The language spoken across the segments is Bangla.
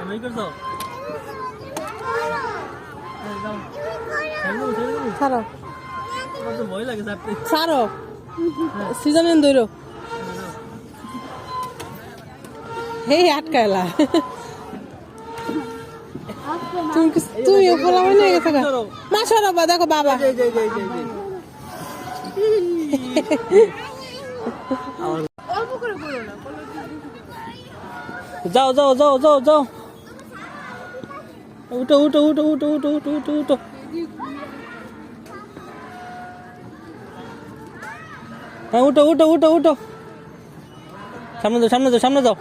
আমি করছো ছাড়ো ভয় লাগে চাপতে ছাড়ো সিজনের দইরো হেই আটকাইলা তুমি উপর আমার নিয়ে গেছো মা সরো বা দেখো বাবা যাও যাও যাও যাও যাও উঠো উঠো উঠো উঠো উঠো উঠো উঠো উঠো হ্যাঁ উঠো উঠো উঠো উঠো সামনে যাও সামনে যাও সামনে যাও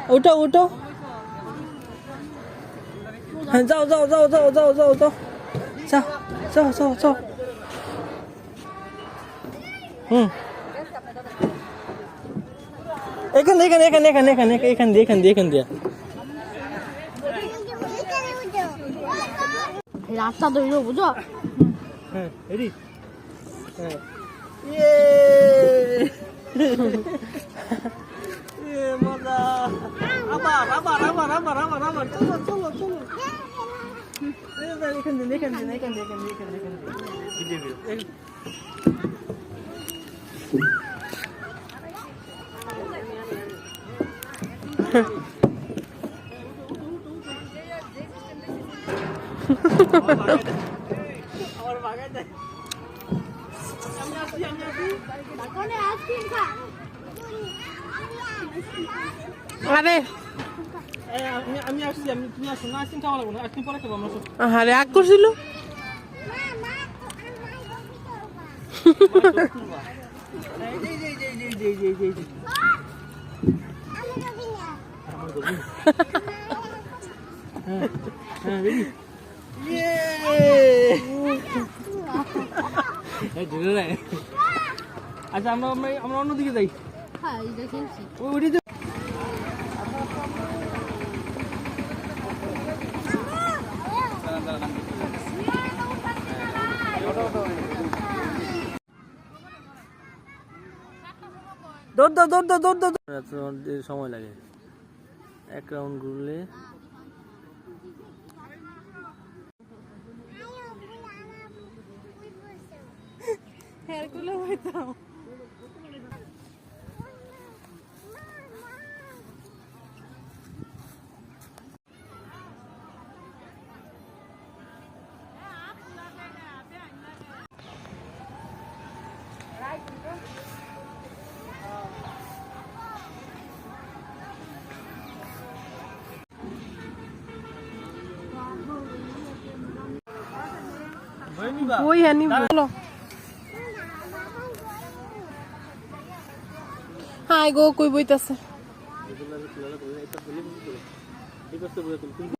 উঠো উঠো হ্যাঁ যাও যাও যাও যাও যাও যাও যাও যাও যাও যাও যাও এখানে এখানে এখানে এখানে এখানে এখান দিয়ে এখান দিয়ে এখান দিয়ে রাস্তা দইরো বুঝো হ্যাঁ রেডি হ্যাঁ মজা আবার আবার আবার আবার আবার আবার চলো চলো চলো এখান দিয়ে এখান দিয়ে এখান দিয়ে এখান দিয়ে এখান দিয়ে এখান দিয়ে আরে আমি আসছি আমি তুমি আসো না আসছি খাওয়া লাগবো না একদিন পরে খাবো আমরা আরে রাগ করছিল আচ্ছা আমরা আমরা অন্যদিকে যাই ওই দৌড় দাও দৌড় দাও দৌড় দাও সময় লাগে এক রাউন্ড ঘুরলে ওই হানি বলো হাই গো কই বইতাছে